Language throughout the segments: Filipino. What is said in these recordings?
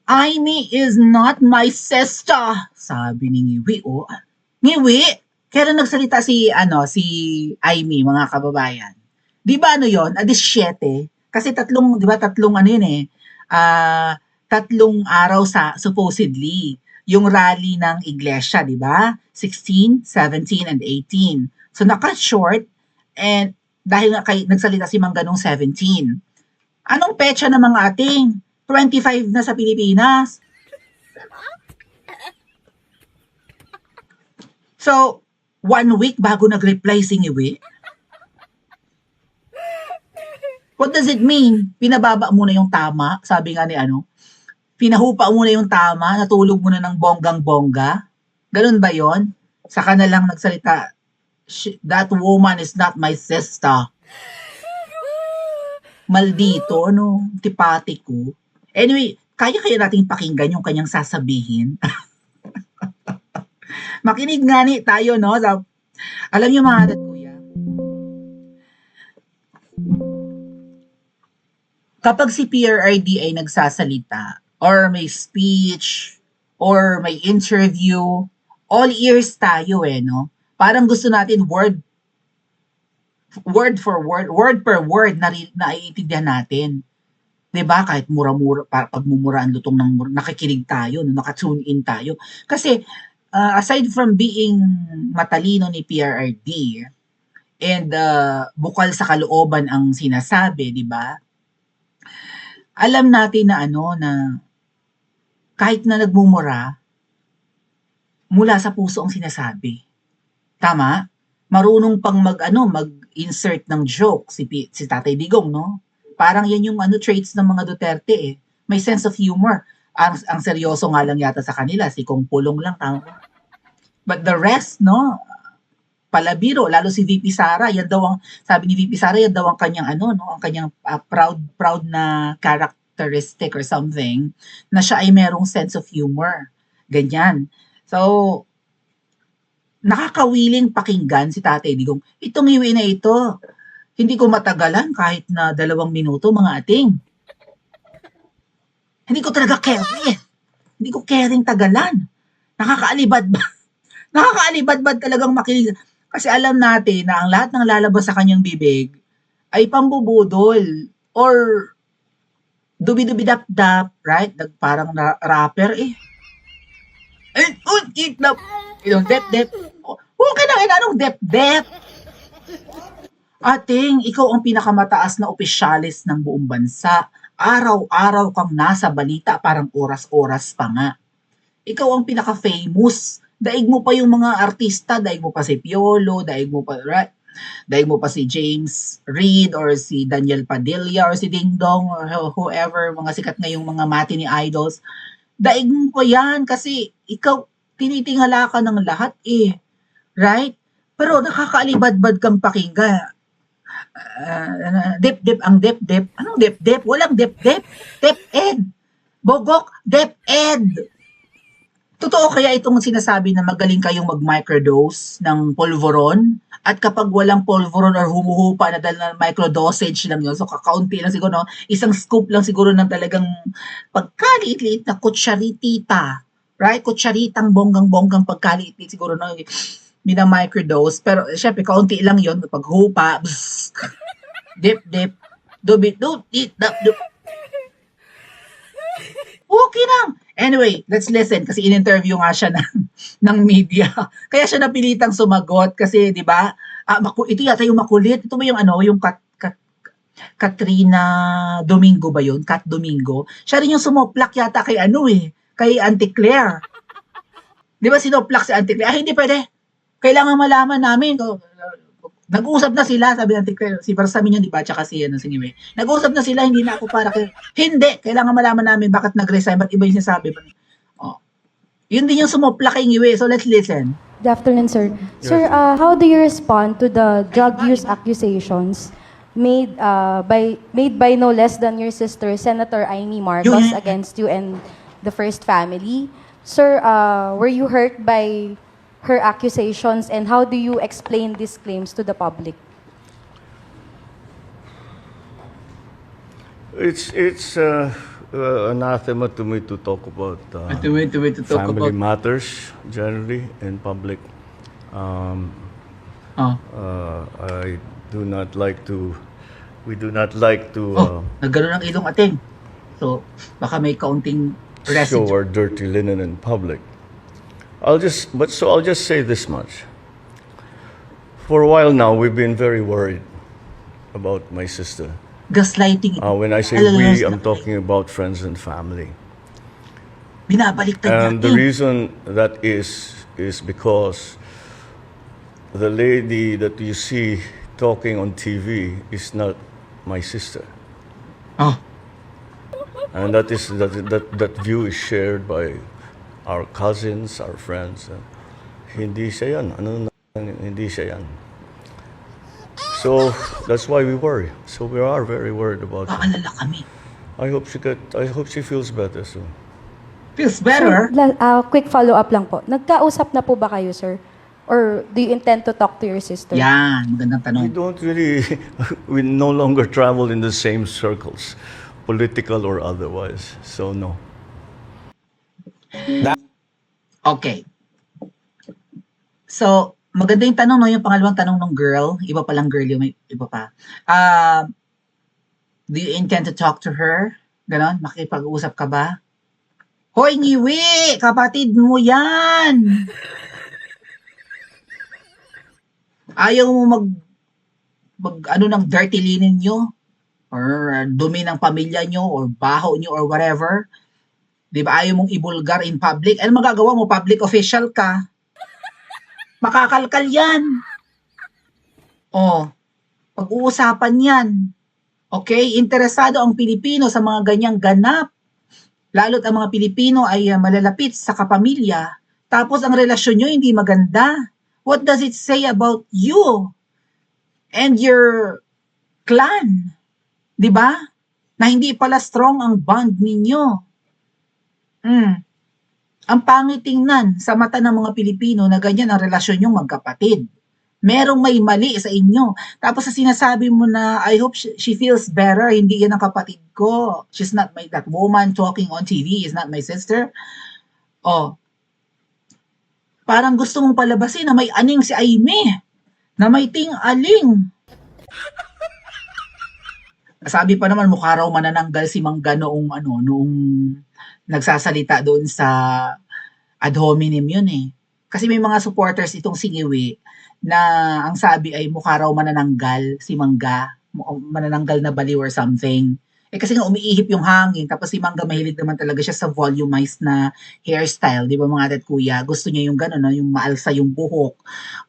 Aimee is not my sister, sabi ni Ngiwi. Oh, Ngiwi, kailan nagsalita si Aimee, mga kababayan? Di ba ano yon? Adis 7. Kasi tatlong, di ba tatlong ano yun eh, tatlong araw sa supposedly yung rally ng iglesia, di ba? 16, 17, and 18. So naka-short and dahil nga nagsalita si Mangganong 17. Anong petsa ng mga ating 25 na sa Pilipinas? So, 1 week bago nag-reply si Ngiwi? What does it mean? Pinababa muna yung tama, sabi nga ni pinahupa muna yung tama, natulog muna ng bonggang-bongga. Ganun ba yon? Saka na lang nagsalita, that woman is not my sister. Maldito, tipatiko. Anyway, kaya nating pakinggan yung kanyang sasabihin. Makinig nga tayo, no? Alam niyo mga kuya, kapag si PRRD ay nagsasalita, or may speech, or may interview, all ears tayo no? Parang gusto natin word for word per word na naiintindihan natin. 'Di ba? Kahit mura-mura, pagmumura ang lutong ng mura, nakikinig tayo, naka-tune in tayo. Kasi aside from being matalino ni PRRD and bukal sa kalooban ang sinasabi, 'di ba? Alam natin na na kahit na nagmumura, mula sa puso ang sinasabi. Tama? Marunong pang mag-insert ng joke si Tatay Digong, no? Parang yan yung traits ng mga Duterte eh. May sense of humor. Ang seryoso nga lang yata sa kanila, si Kong Pulong lang, tama? But the rest, no? Palabiro, lalo si VP Sara, yan daw ang, sabi ni VP Sara, yan daw ang kanyang ang kanyang proud na characteristic or something, na siya ay merong sense of humor. Ganyan. So, nakakawiling pakinggan si Tatay Digong. Itong Ngiwi na ito, hindi ko matagalan kahit na 2 minuto, mga ating. Hindi ko talaga carry. Hindi ko caring tagalan. Nakakaalibad talagang makinig. Kasi alam natin na ang lahat ng lalabas sa kanyang bibig ay pambubudol or dubi-dubi-dap-dap, right? Parang rapper eh. Dep-dep. Okay na, anong dep-dep? Ating, ikaw ang pinakamataas na opisyalis ng buong bansa. Araw-araw kang nasa balita, parang oras-oras pa nga. Ikaw ang pinaka-famous. Daig mo pa yung mga artista, daig mo pa si Piolo, daig mo pa si James Reid or si Daniel Padilla or si Ding Dong or whoever, mga sikat ngayong mga matinee idols. Daig mo pa yan kasi ikaw, tinitingala ka ng lahat eh. Right? Pero nakakaalibad-bad kang pakinggan. Dep-dep ang dep-dep. Anong dep-dep? Walang dep-dep. Dep-ed. Bogok, dep-ed. Totoo kaya itong sinasabi na magaling kayong mag-microdose ng polvoron? At kapag walang polvoron or humuhupa na dahil na microdosage lang yun, so kakaunti lang siguro, no? Isang scoop lang siguro ng talagang pagkaliit-liit na kutsaritita. Right? Kutsaritang bonggang-bonggang pagkaliit-liit siguro, no? Mina-microdose. Pero syempre, kaunti lang yun. Paghupa, dip-dip, dubit-dubit, dap-dup. Okay lang. Anyway, let's listen kasi in-interview nga siya ng media. Kaya siya napilitang sumagot kasi 'di ba? Ito yata yung makulit. Ito ba yung yung Katrina Domingo ba yun? Kat Domingo. Siya rin yung sumoplak yata kay kay Auntie Claire. 'Di ba sinoplak si Auntie Claire? Hindi pwede. Kailangan malaman namin. Nag-uusap na sila, sabi ng Claire, si Barsamin yun, di ba? Tsaka si Ngiwi. Nag-uusap na sila, hindi na ako para kayo. Hindi, kailangan malaman namin bakit nag-resign, ba't iba yung sinasabi. Yun din yung sumopla kay Ngiwi, so let's listen. Good afternoon, sir. Sir, how do you respond to the drug use accusations made by no less than your sister, Senator Aimee Marcos, against you and the First Family? Sir, were you hurt by her accusations, and how do you explain these claims to the public? It's anathema to me to talk about Wait to talk family about. matters generally in public. Um, Oh, I do not like to. We do not like to nagganon ang ilong ating. So, baka may kaunting show residue. our dirty linen in public. I'll just say this much. For a while now, we've been very worried about my sister. Gaslighting. When I say Alala, we, I'm talking about friends and family. binabaliktad And the natin. reason that is because the lady that you see talking on TV is not my sister. Oh, And that view is shared by our cousins, our friends. Hindi siya yan. Hindi siya yan. So that's why we worry. So we are very worried about her. kaalala kami. I hope she feels better soon. Feels Sir, better. quick follow-up lang po. Nagkausap na po ba kayo, sir? Or do you intend to talk to your sister? Yan, magandang tanong. We don't really, we no longer travel in the same circles, political or otherwise. So no. Okay. So, maganda yung tanong, no? Yung pangalawang tanong ng girl. Iba palang girl yung may iba pa. Do you intend to talk to her? Ganon? Makipag-usap ka ba? Hoy, ngiwi! Kapatid mo yan! Ayaw mo mag ano ng dirty linen nyo? Or dumi ng pamilya nyo? Or baho nyo? Or whatever? Di ba? Ayaw mong ibulgar in public? Ano magagawa mo? Public official ka. Makakalkal yan. Oh, pag-uusapan yan. Okay? Interesado ang Pilipino sa mga ganyang ganap. Lalo't ang mga Pilipino ay malalapit sa kapamilya. Tapos ang relasyon nyo hindi maganda. What does it say about you and your clan? 'Di ba? Na hindi pala strong ang bond ninyo. Ang pangit tingnan sa mata ng mga Pilipino na ganyan ang relasyon nyong magkapatid. Merong may mali sa inyo. Tapos sa sinasabi mo na, I hope she feels better, hindi yan ang kapatid ko. She's not that woman talking on TV is not my sister. Oh, parang gusto mong palabasin na may aning si Aimee, na may ting-aling. Sabi pa naman, mukha raw manananggal si Mangga noong nagsasalita doon sa ad hominem yun eh. Kasi may mga supporters itong singiwi na ang sabi ay mukha raw manananggal si Mangga, manananggal na baliw or something. Kasi nga umiihip yung hangin, tapos si Mangga mahilig naman talaga siya sa volumized na hairstyle, di ba mga atat kuya? Gusto niya yung gano'n, no? Yung maalsa yung buhok.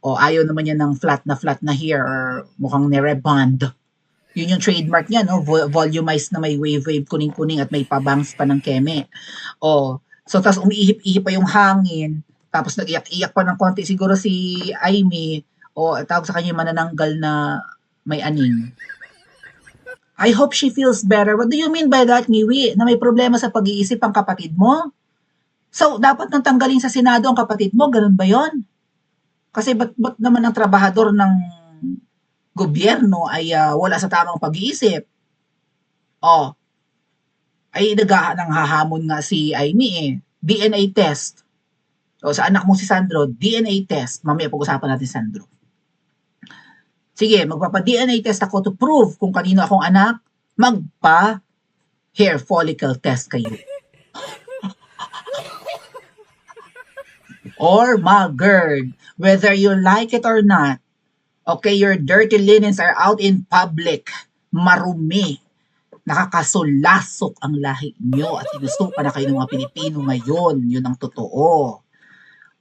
O ayaw naman niya ng flat na hair or mukhang nirebond. Yun yung trademark niya, no? Volumized na may wave kuning-kuning at may pabangs pa ng keme. O, so tapos umiihip-ihip pa yung hangin, tapos nag-iyak-iyak pa ng konti siguro si Aimee, o tawag sa kanya manananggal na may aning. I hope she feels better. What do you mean by that, Ngiwi? Na may problema sa pag-iisip ang kapatid mo? So, dapat nang tanggalin sa Senado ang kapatid mo? Ganun ba yon? Kasi ba't naman ang trabahador ng gobyerno ay wala sa tamang pag-iisip? Oh, ay nanghahamon nga si Aimee eh. DNA test. O sa anak mo si Sandro, DNA test. Mamaya pag-usapan natin Sandro. Sige, magpapa-DNA test ako to prove kung kanino akong anak. Magpa-hair follicle test kayo. Or mag-GERD. Whether you like it or not. Okay, your dirty linens are out in public. Marumi. Nakakasulasok ang lahi nyo at sinusupa na kayo ng mga Pilipino ngayon. Yun ang totoo.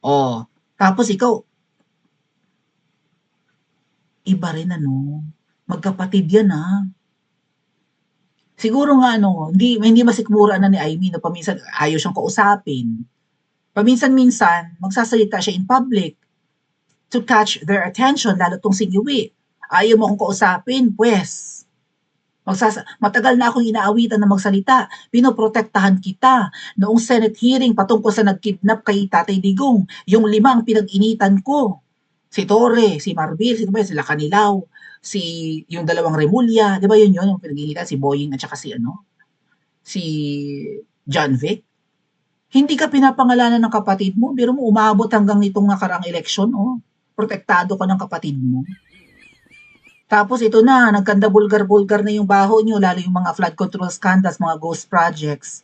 Oh, tapos ikaw, iba rin magkapatid yan Siguro nga hindi masikmura na ni Aimee na paminsan ayaw siyang kausapin. Paminsan-minsan, magsasalita siya in public to catch their attention, lalo tong singiwi. Ayaw mo akong kausapin, pues. Matagal na akong inaawitan na magsalita. Pinoprotektahan kita. Noong Senate hearing patungkol sa nagkidnap kay Tatay Digong, yung 5 ang pinag-initan ko. Si Torre, si Marbil, sila Canilaw, yung 2 Remulla, di ba yun yung pinag-initan, si Boying at saka si si John Vic. Hindi ka pinapangalanan ng kapatid mo, biro mo umabot hanggang itong nakaraang eleksyon, oh. Protektado ka ng kapatid mo. Tapos ito na, nagkanda bulgar-bulgar na yung baho nyo, lalo yung mga flood control scandals, mga ghost projects.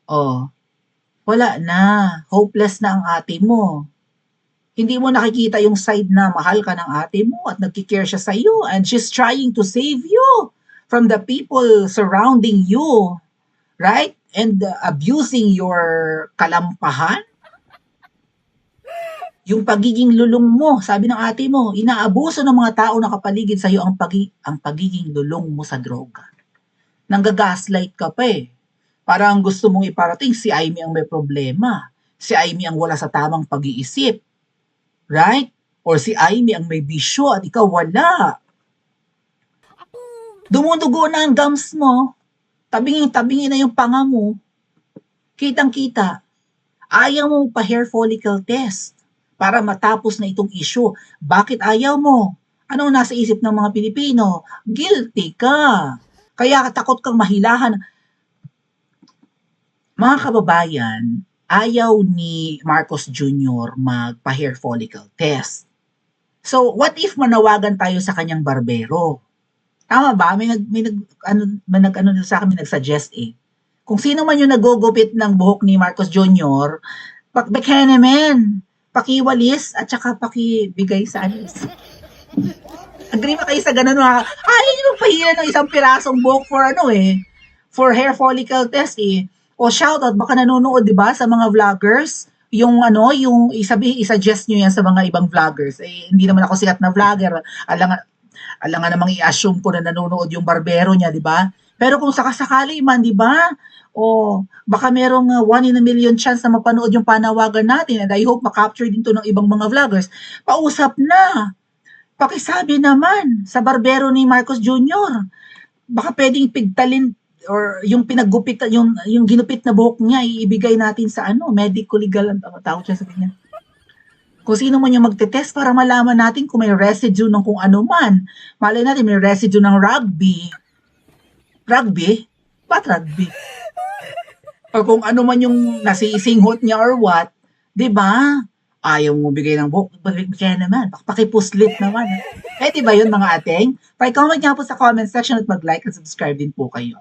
Oh, wala na. Hopeless na ang ate mo. Hindi mo nakikita yung side na mahal ka ng ate mo at nagkikare siya sa iyo and she's trying to save you from the people surrounding you. Right? And abusing your kalampahan. Yung pagiging lulong mo, sabi ng ate mo, inaabuso ng mga tao na kapaligid sa iyo ang pagiging lulong mo sa droga. Nanggagaslight ka pa eh. Parang gusto mong iparating si Amy ang may problema. Si Amy ang wala sa tamang pag-iisip. Right? Or si Amy ang may bisyo at ikaw wala. Dumudugo na ang gums mo. Tabingin na yung panga mo. Kitang-kita. Ayaw mo pa hair follicle test para matapos na itong issue. Bakit ayaw mo? Ano nasa isip ng mga Pilipino? Guilty ka. Kaya takot kang mahilahan. Mga kababayan, ayaw ni Marcos Jr. magpa-hair follicle test. So, what if manawagan tayo sa kanyang barbero? Tama ba? May sa akin, may nag-suggest eh. Kung sino man yung nagugupit ng buhok ni Marcos Jr., naman, pakiwalis at saka pakibigay sa alis. Agree ba kayo sa ganun mga? Ayaw nyo magpahila ng isang pirasong buhok for hair follicle test eh. O shoutout, baka nanonood, di ba, sa mga vloggers, yung i-suggest nyo yan sa mga ibang vloggers. Eh, hindi naman ako sikat na vlogger. Alangan namang i-assume ko na nanonood yung barbero niya, di ba? Pero kung sakasakali man, di ba? O baka merong 1 in a million chance na mapanood yung panawagan natin and I hope makapture din to ng ibang mga vloggers. Pausap na. Pakisabi naman sa barbero ni Marcos Jr. Baka pwedeng pigtalin or yung pinaggupit, yung ginupit na buhok niya, iibigay natin sa medical legal, ang tawag siya sa kanya. Kung sino man yung magte-test para malaman natin kung may residue ng kung ano man. Malay natin may residue ng rugby. Rugby? Ba't rugby? O kung ano man yung nasisinghot niya or what, di ba? Ayaw mo bigay ng buhok, kaya naman, pakipuslit naman. Eh, di ba yun mga ateng? Pa-comment nga po sa comment section at mag-like at subscribe din po kayo.